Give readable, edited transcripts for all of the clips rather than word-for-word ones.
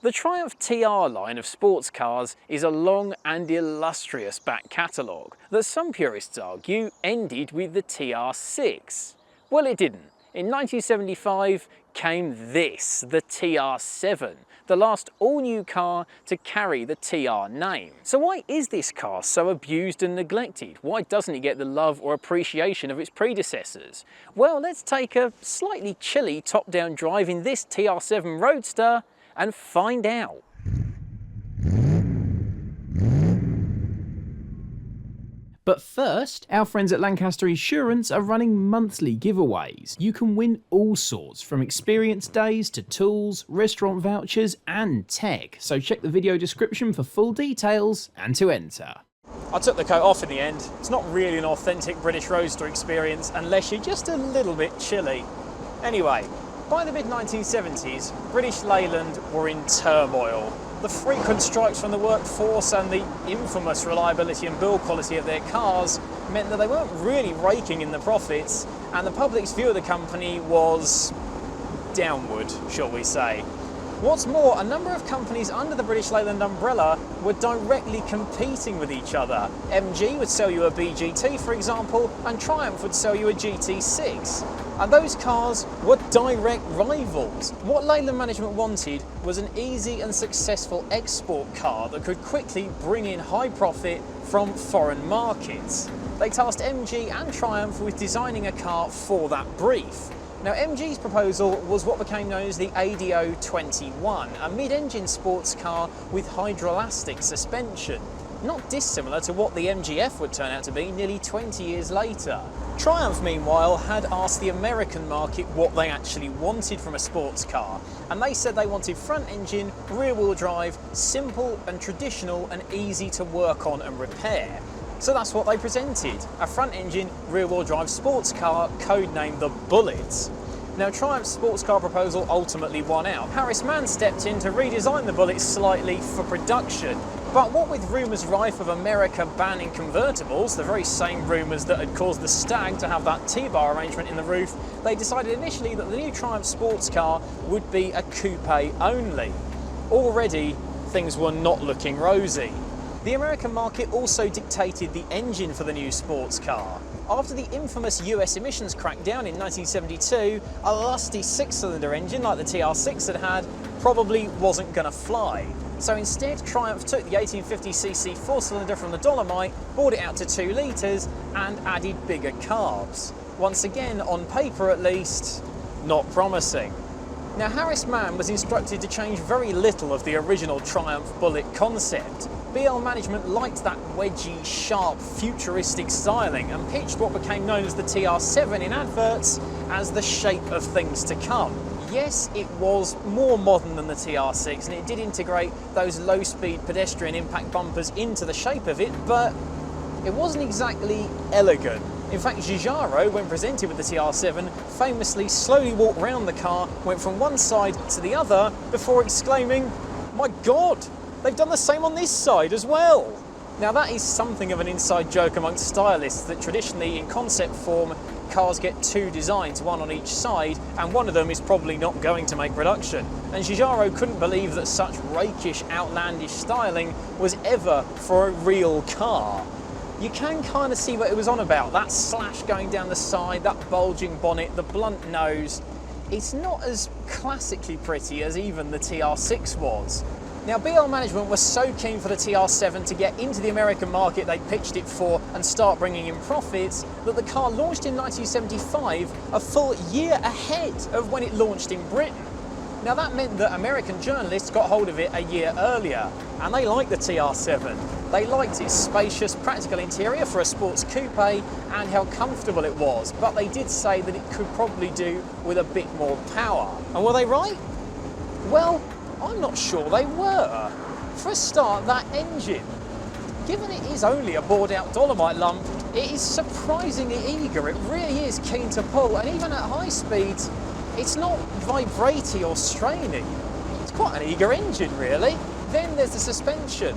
The Triumph TR line of sports cars is a long and illustrious back catalogue that some purists argue ended with the TR6. Well, it didn't. In 1975 came this, the TR7, the last all-new car to carry the TR name. So why is this car so abused and neglected? Why doesn't it get the love or appreciation of its predecessors? Well, let's take a slightly chilly top-down drive in this TR7 Roadster and find out. But first, our friends at Lancaster Insurance are running monthly giveaways. You can win all sorts, from experience days to tools, restaurant vouchers and tech. So check the video description for full details and to enter. I took the coat off in the end. It's not really an authentic British Roadster experience unless you're just a little bit chilly. Anyway, by the mid-1970s, British Leyland were in turmoil. The frequent strikes from the workforce and the infamous reliability and build quality of their cars meant that they weren't really raking in the profits, and the public's view of the company was downward, shall we say. What's more, a number of companies under the British Leyland umbrella were directly competing with each other. MG would sell you a BGT, for example, and Triumph would sell you a GT6. And those cars were direct rivals. What Leyland management wanted was an easy and successful export car that could quickly bring in high profit from foreign markets. They tasked MG and Triumph with designing a car for that brief. Now, MG's proposal was what became known as the ADO21, a mid-engine sports car with hydroelastic suspension, not dissimilar to what the MGF would turn out to be nearly 20 years later. Triumph, meanwhile, had asked the American market what they actually wanted from a sports car, and they said they wanted front-engine, rear-wheel drive, simple and traditional and easy to work on and repair. So that's what they presented, a front-engine, rear-wheel drive sports car codenamed the Bullet. Now, Triumph's sports car proposal ultimately won out. Harris Mann stepped in to redesign the Bullet slightly for production. But what with rumours rife of America banning convertibles, the very same rumours that had caused the Stag to have that T-bar arrangement in the roof, they decided initially that the new Triumph sports car would be a coupe only. Already, things were not looking rosy. The American market also dictated the engine for the new sports car. After the infamous US emissions crackdown in 1972, a lusty six-cylinder engine like the TR6 had probably wasn't going to fly. So instead, Triumph took the 1850cc four-cylinder from the Dolomite, brought it out to 2 litres and added bigger carbs. Once again, on paper at least, not promising. Now, Harris Mann was instructed to change very little of the original Triumph Bullet concept. BL management liked that wedgy, sharp, futuristic styling and pitched what became known as the TR7 in adverts as the shape of things to come. Yes, it was more modern than the TR6 and it did integrate those low-speed pedestrian impact bumpers into the shape of it, but it wasn't exactly elegant. In fact, Giugiaro, when presented with the TR7, famously slowly walked round the car, went from one side to the other before exclaiming, "My God, they've done the same on this side as well." Now, that is something of an inside joke amongst stylists, that traditionally in concept form cars get 2 designs, one on each side, and one of them is probably not going to make production. And Giugiaro couldn't believe that such rakish, outlandish styling was ever for a real car. You can kind of see what it was on about, that slash going down the side, that bulging bonnet, the blunt nose. It's not as classically pretty as even the TR6 was. Now, BL management was so keen for the TR7 to get into the American market they pitched it for and start bringing in profits that the car launched in 1975, a full year ahead of when it launched in Britain. Now, that meant that American journalists got hold of it a year earlier, and they liked the TR7. They liked its spacious, practical interior for a sports coupe and how comfortable it was, but they did say that it could probably do with a bit more power. And were they right? Well, I'm not sure they were. For a start, that engine. Given it is only a bored-out Dolomite lump, it is surprisingly eager. It really is keen to pull, and even at high speeds, it's not vibrating or straining. It's quite an eager engine, really. Then there's the suspension.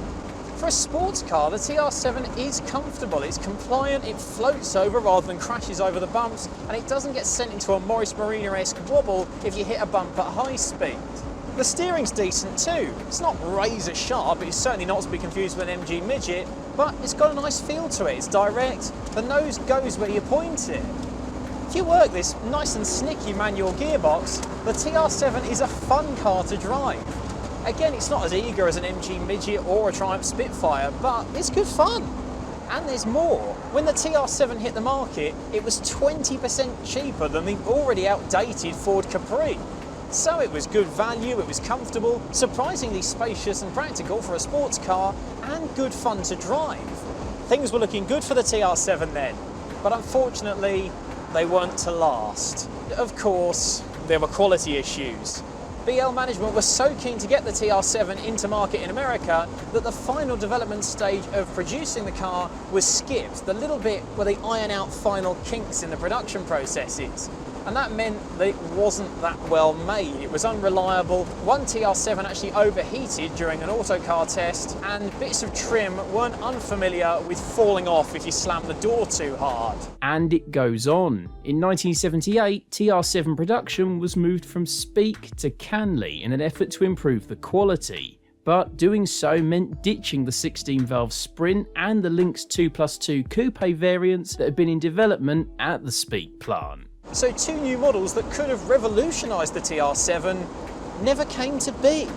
For a sports car, the TR7 is comfortable, it's compliant, it floats over rather than crashes over the bumps, and it doesn't get sent into a Morris Marina-esque wobble if you hit a bump at high speed. The steering's decent too. It's not razor sharp, it's certainly not to be confused with an MG Midget, but it's got a nice feel to it. It's direct, the nose goes where you point it. If you work this nice and snicky manual gearbox, the TR7 is a fun car to drive. Again, it's not as eager as an MG Midget or a Triumph Spitfire, but it's good fun. And there's more. When the TR7 hit the market, it was 20% cheaper than the already outdated Ford Capri. So it was good value, it was comfortable, surprisingly spacious and practical for a sports car, and good fun to drive. Things were looking good for the TR7 then, but unfortunately, they weren't to last. Of course, there were quality issues. BL management was so keen to get the TR7 into market in America that the final development stage of producing the car was skipped, the little bit where they iron out final kinks in the production processes. And that meant that it wasn't that well made. It was unreliable. One TR7 actually overheated during an autocar test, and bits of trim weren't unfamiliar with falling off if you slammed the door too hard. And it goes on. In 1978, TR7 production was moved from Speke to Canley in an effort to improve the quality. But doing so meant ditching the 16-valve Sprint and the Lynx 2+2 coupe variants that had been in development at the Speke plant. So two new models that could have revolutionised the TR7 never came to be.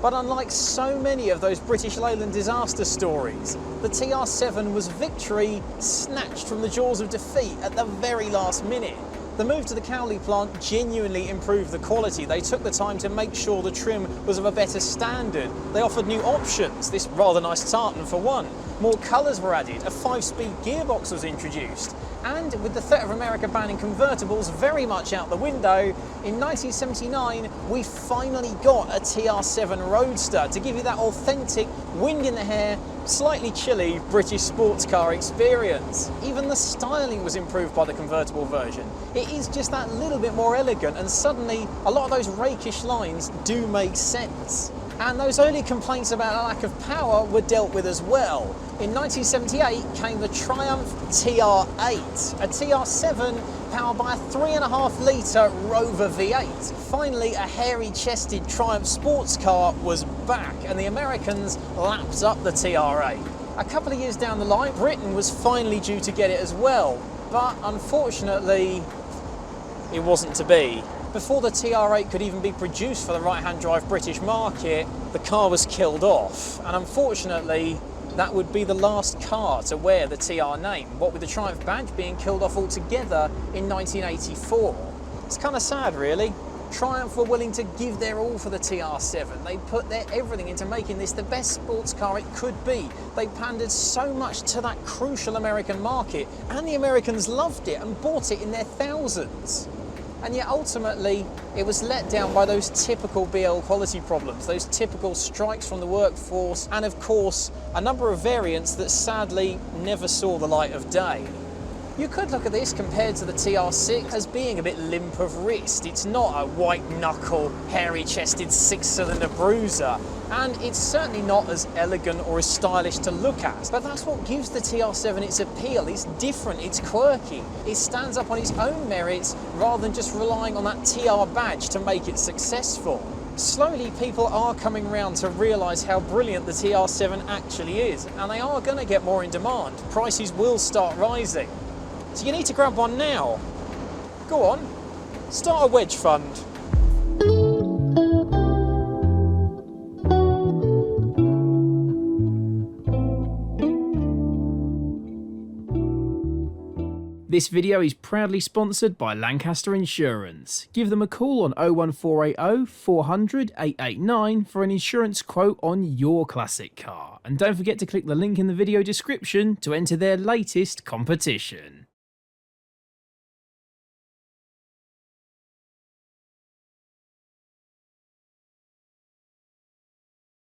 But unlike so many of those British Leyland disaster stories, the TR7 was victory snatched from the jaws of defeat at the very last minute. The move to the Cowley plant genuinely improved the quality. They took the time to make sure the trim was of a better standard. They offered new options, this rather nice tartan for one. More colours were added, a 5-speed gearbox was introduced. And with the threat of America banning convertibles very much out the window, in 1979 we finally got a TR7 Roadster to give you that authentic, wind in the hair, slightly chilly British sports car experience. Even the styling was improved by the convertible version. It is just that little bit more elegant, and suddenly a lot of those rakish lines do make sense. And those early complaints about a lack of power were dealt with as well. In 1978 came the Triumph TR8, a TR7 powered by a 3.5 litre Rover V8. Finally, a hairy-chested Triumph sports car was back, and the Americans lapped up the TR8. A couple of years down the line, Britain was finally due to get it as well, but unfortunately, it wasn't to be. Before the TR8 could even be produced for the right-hand drive British market, the car was killed off, and unfortunately that would be the last car to wear the TR name, what with the Triumph badge being killed off altogether in 1984. It's kind of sad really. Triumph were willing to give their all for the TR7. They put their everything into making this the best sports car it could be. They pandered so much to that crucial American market, and the Americans loved it and bought it in their thousands. And yet ultimately, it was let down by those typical BL quality problems, those typical strikes from the workforce, and of course, a number of variants that sadly never saw the light of day. You could look at this compared to the TR6 as being a bit limp of wrist. It's not a white-knuckle, hairy-chested 6-cylinder bruiser, and it's certainly not as elegant or as stylish to look at. But that's what gives the TR7 its appeal. It's different, it's quirky, it stands up on its own merits rather than just relying on that TR badge to make it successful. Slowly, people are coming round to realise how brilliant the TR7 actually is, and they are going to get more in demand. Prices will start rising. So you need to grab one now. Go on, start a wedge fund. This video is proudly sponsored by Lancaster Insurance. Give them a call on 01480 400 889 for an insurance quote on your classic car. And don't forget to click the link in the video description to enter their latest competition.